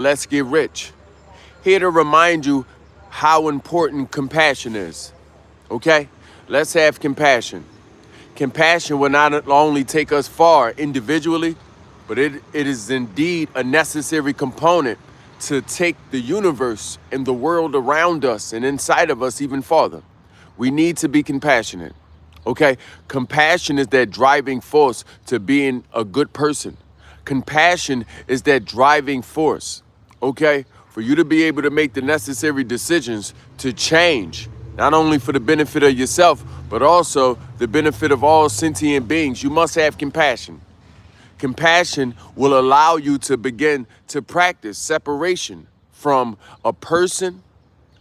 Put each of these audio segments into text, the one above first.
Let's Get Rich. Here to remind you how important compassion is. Okay? Let's have compassion. Compassion will not only take us far individually, but it is indeed a necessary component to take the universe and the world around us and inside of us even farther. We need to be compassionate. Okay? Compassion is that driving force to being a good person. Compassion is that driving force, okay? For you to be able to make the necessary decisions to change, not only for the benefit of yourself, but also the benefit of all sentient beings. You must have compassion. Compassion will allow you to begin to practice separation from a person,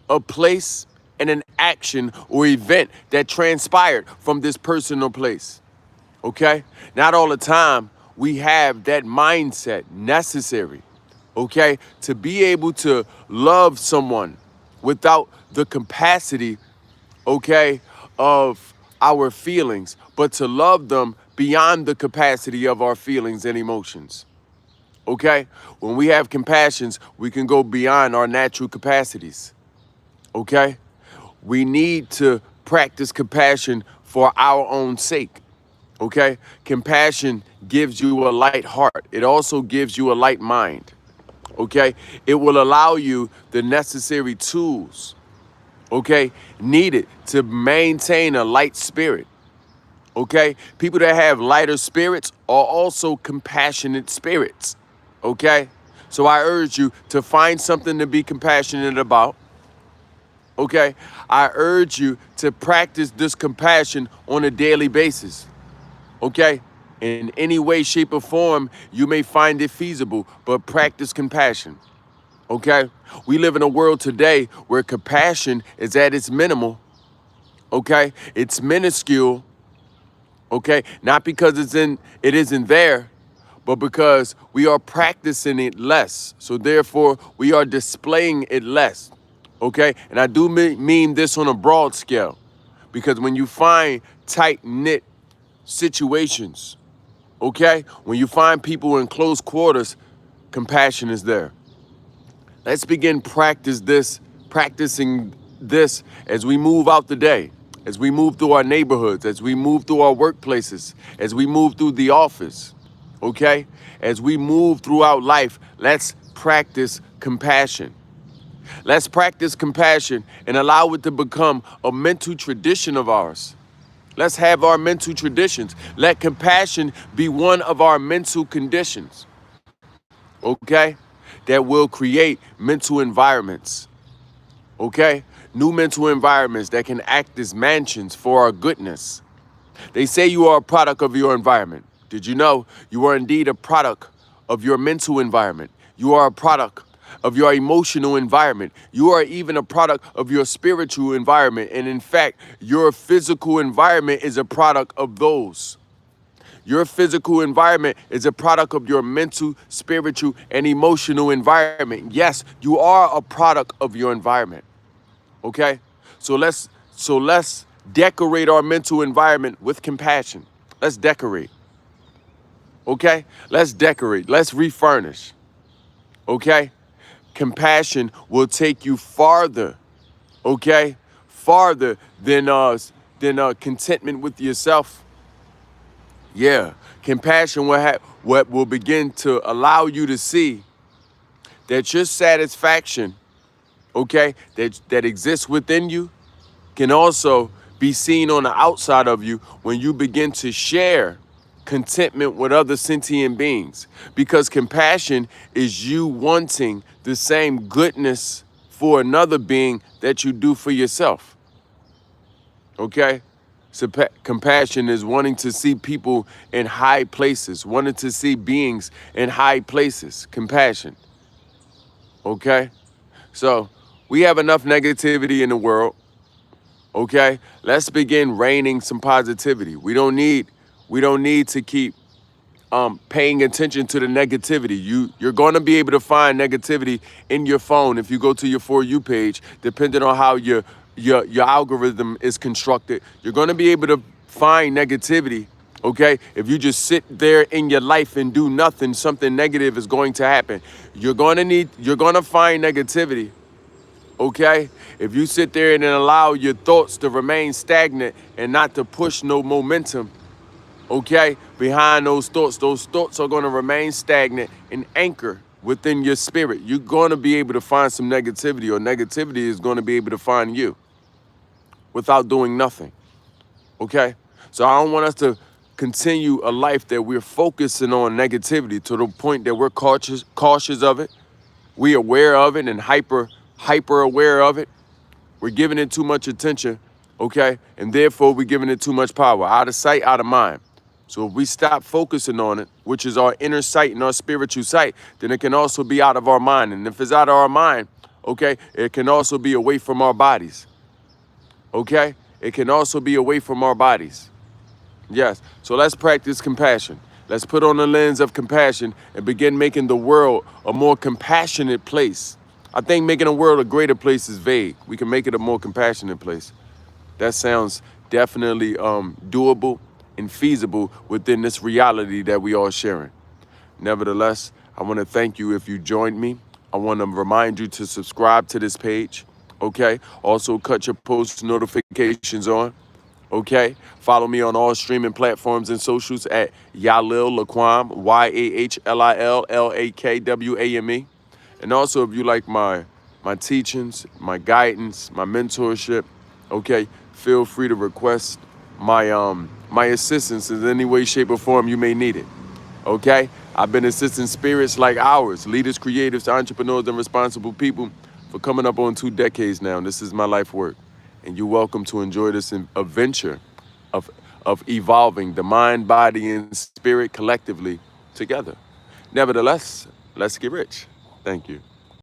a place, and an action or event that transpired from this person or place. Okay? Not all the time we have that mindset necessary, okay, to be able to love someone without the capacity, okay, of our feelings, but to love them beyond the capacity of our feelings and emotions. Okay? When we have compassions, we can go beyond our natural capacities. Okay? We need to practice compassion for our own sake. Okay? Compassion gives you a light heart. It also gives you a light mind. Okay? It will allow you the necessary tools, okay, needed to maintain a light spirit. Okay? People that have lighter spirits are also compassionate spirits. Okay? So I urge you to find something to be compassionate about. Okay? I urge you to practice this compassion on a daily basis. Okay? In any way, shape, or form, you may find it feasible, but practice compassion. Okay? We live in a world today where compassion is at its minimal. Okay? It's minuscule. Okay? Not because it isn't there, but because we are practicing it less. So therefore, we are displaying it less. Okay? And I do mean this on a broad scale, because when you find tight-knit situations, okay, when you find people in close quarters, compassion is there. Let's begin practicing this as we move out the day, as we move through our neighborhoods, as we move through our workplaces, as we move through the office, okay? As we move throughout life, let's practice compassion. Let's practice compassion and allow it to become a mental tradition of ours. Let's have our mental traditions. Let compassion be one of our mental conditions, okay? That will create mental environments, okay? New mental environments that can act as mansions for our goodness. They say you are a product of your environment. Did you know you are indeed a product of your mental environment? You are a product of your emotional environment. You are even a product of your spiritual environment. And in fact, your physical environment is a product of those. Your physical environment is a product of your mental, spiritual, and emotional environment. Yes, you are a product of your environment. Okay? So let's decorate our mental environment with compassion. Let's decorate. Okay? Let's decorate. Let's refurnish. Okay? Compassion will take you farther. Okay? Farther than contentment with yourself. Yeah, compassion will begin to allow you to see that your satisfaction, okay, that exists within you, can also be seen on the outside of you when you begin to share contentment with other sentient beings. Because compassion is you wanting the same goodness for another being that you do for yourself. Okay? So compassion is wanting to see people in high places, wanting to see beings in high places. Compassion. Okay? So we have enough negativity in the world. Okay? Let's begin raining some positivity. We don't need to keep paying attention to the negativity. You're going to be able to find negativity in your phone if you go to your For You page, depending on how your algorithm is constructed. You're going to be able to find negativity Okay? If you just sit there in your life and do nothing, something negative is going to happen. You're gonna find negativity. Okay? If you sit there and then allow your thoughts to remain stagnant and not to push no momentum, okay, behind those thoughts are going to remain stagnant and anchor within your spirit. You're going to be able to find some negativity, or negativity is going to be able to find you without doing nothing. Okay? So I don't want us to continue a life that we're focusing on negativity to the point that we're cautious of it. We aware of it and hyper aware of it. We're giving it too much attention, okay? And therefore we're giving it too much power. Out of sight, out of mind. So if we stop focusing on it, which is our inner sight and our spiritual sight, then it can also be out of our mind. And if it's out of our mind, okay, it can also be away from our bodies. Okay? It can also be away from our bodies. Yes. So let's practice compassion. Let's put on the lens of compassion and begin making the world a more compassionate place. I think making the world a greater place is vague. We can make it a more compassionate place. That sounds definitely doable and feasible within this reality that we are sharing. Nevertheless, I want to thank you if you joined me. I want to remind you to subscribe to this page, okay? Also, cut your post notifications on, okay? Follow me on all streaming platforms and socials at Yahlil Lakwame, YAHLIL LAKWAME. And also, if you like my teachings, my guidance, my mentorship, okay, feel free to request my assistance in any way, shape, or form you may need it. Okay? I've been assisting spirits like ours, leaders, creatives, entrepreneurs, and responsible people for coming up on 2 decades now. This is my life work. And you're welcome to enjoy this adventure of evolving the mind, body, and spirit collectively together. Nevertheless, let's get rich. Thank you.